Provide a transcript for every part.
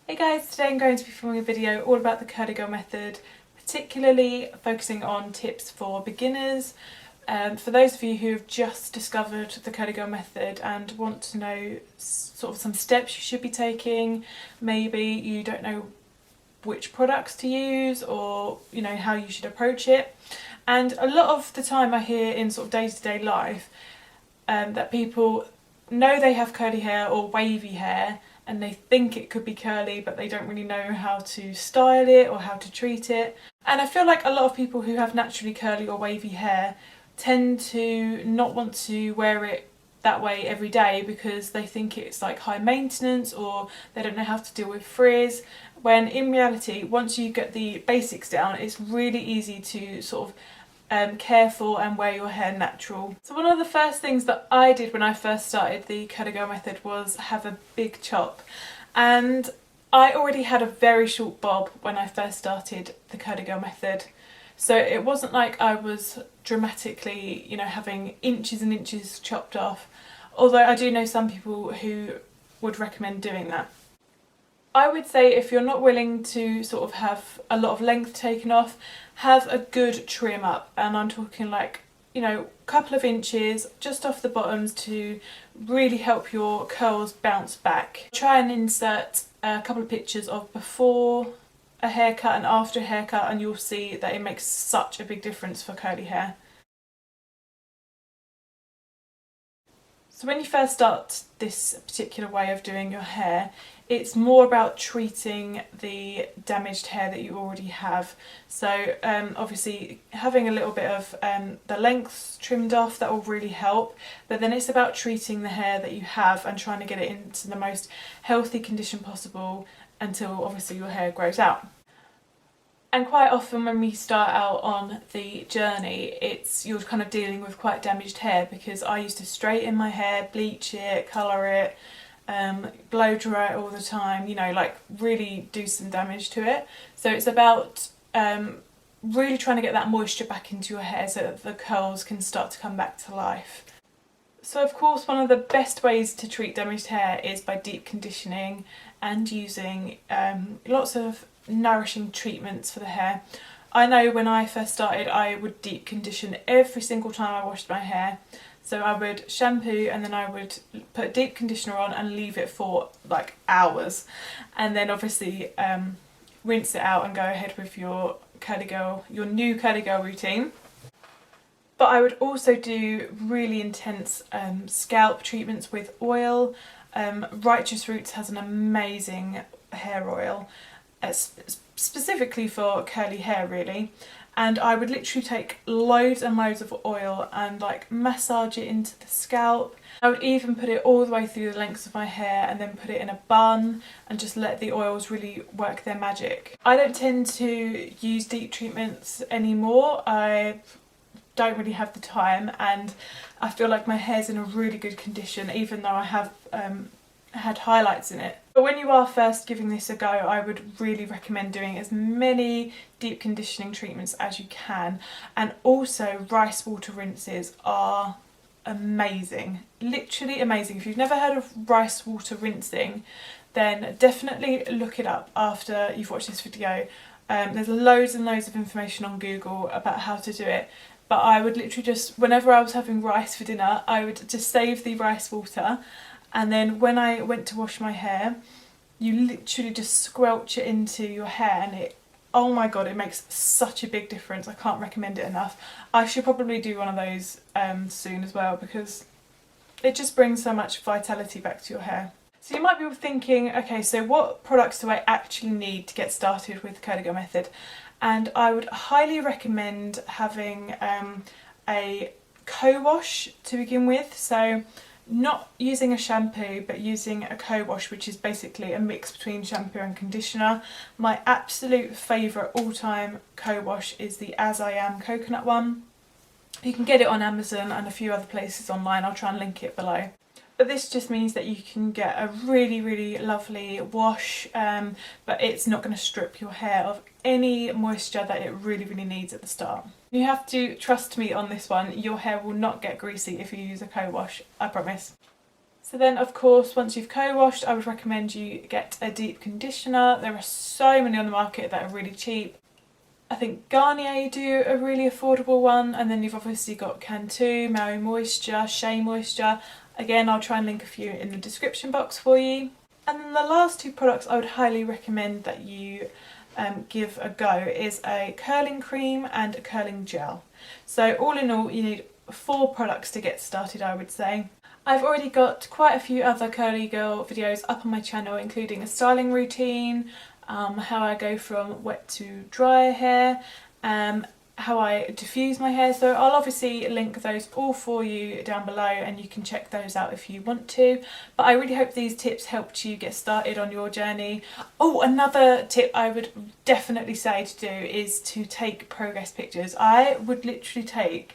Hey guys, today I'm going to be filming a video all about the Curly Girl method, particularly focusing on tips for beginners. For those of you who have just discovered the Curly Girl method and want to know sort of some steps you should be taking, maybe you don't know which products to use or how you should approach it. And a lot of the time I hear in sort of day-to-day life that people know they have curly hair or wavy hair and they think it could be curly, but they don't really know how to style it or how to treat it. And I feel like a lot of people who have naturally curly or wavy hair tend to not want to wear it that way every day because they think it's like high maintenance or they don't know how to deal with frizz, when in reality, once you get the basics down, it's really easy to sort of care for and wear your hair natural. So one of the first things that I did when I first started the Curly Girl method was have a big chop, and I already had a very short bob when I first started the Curly Girl method, so it wasn't like I was dramatically having inches and inches chopped off, although I do know some people who would recommend doing that. I would say if you're not willing to sort of have a lot of length taken off, have a good trim up, and I'm talking like a couple of inches just off the bottoms to really help your curls bounce back. Try and insert a couple of pictures of before a haircut and after a haircut, and you'll see that it makes such a big difference for curly hair. So when you first start this particular way of doing your hair, it's more about treating the damaged hair that you already have. So obviously having a little bit of the lengths trimmed off, that will really help, but then it's about treating the hair that you have and trying to get it into the most healthy condition possible until obviously your hair grows out. And quite often when we start out on the journey, you're kind of dealing with quite damaged hair, because I used to straighten my hair, bleach it, colour it, blow dry it all the time, like really do some damage to it. So it's about really trying to get that moisture back into your hair so that the curls can start to come back to life. So of course one of the best ways to treat damaged hair is by deep conditioning and using lots of nourishing treatments for the hair. I know when I first started I would deep condition every single time I washed my hair. So I would shampoo and then I would put a deep conditioner on and leave it for like hours, and then obviously rinse it out and go ahead with your new Curly Girl routine. But I would also do really intense scalp treatments with oil. Righteous Roots has an amazing hair oil, specifically for curly hair really, and I would literally take loads and loads of oil and like massage it into the scalp. I would even put it all the way through the lengths of my hair and then put it in a bun and just let the oils really work their magic. I don't tend to use deep treatments anymore. I don't really have the time, and I feel like my hair's in a really good condition even though I have had highlights in it. But when you are first giving this a go, I would really recommend doing as many deep conditioning treatments as you can, and also rice water rinses are amazing, literally amazing. If you've never heard of rice water rinsing, then definitely look it up after you've watched this video. There's loads and loads of information on Google about how to do it, but I would literally just, whenever I was having rice for dinner, I would just save the rice water, and then when I went to wash my hair, you literally just squelch it into your hair, and oh my god, it makes such a big difference. I can't recommend it enough. I should probably do one of those soon as well, because it just brings so much vitality back to your hair. So you might be thinking, okay, so what products do I actually need to get started with the Curly Girl method? And I would highly recommend having a co-wash to begin with. So not using a shampoo, but using a co-wash, which is basically a mix between shampoo and conditioner. My absolute favourite all-time co-wash is the As I Am coconut one. You can get it on Amazon and a few other places online. I'll try and link it below. But this just means that you can get a really, really lovely wash, but it's not going to strip your hair of any moisture that it really, really needs at the start. You have to trust me on this one. Your hair will not get greasy if you use a co-wash, I promise. So then of course once you've co-washed, I would recommend you get a deep conditioner. There are so many on the market that are really cheap. I think Garnier do a really affordable one, and then you've obviously got Cantu, Maui Moisture, Shea Moisture. Again, I'll try and link a few in the description box for you. And then the last two products I would highly recommend that you give a go is a curling cream and a curling gel. So all in all, you need 4 products to get started, I would say. I've already got quite a few other curly girl videos up on my channel, including a styling routine, how I go from wet to dry hair, how I diffuse my hair. So I'll obviously link those all for you down below and you can check those out if you want to. But I really hope these tips helped you get started on your journey. Oh, another tip I would definitely say to do is to take progress pictures. I would literally take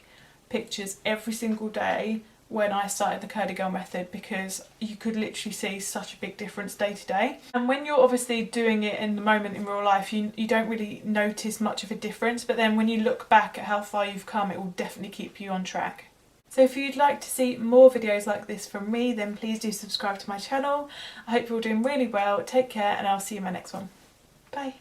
pictures every single day when I started the Curly Girl method, because you could literally see such a big difference day to day. And when you're obviously doing it in the moment in real life, you don't really notice much of a difference, but then when you look back at how far you've come, it will definitely keep you on track. So if you'd like to see more videos like this from me, then please do subscribe to my channel. I hope you're all doing really well. Take care and I'll see you in my next one. Bye.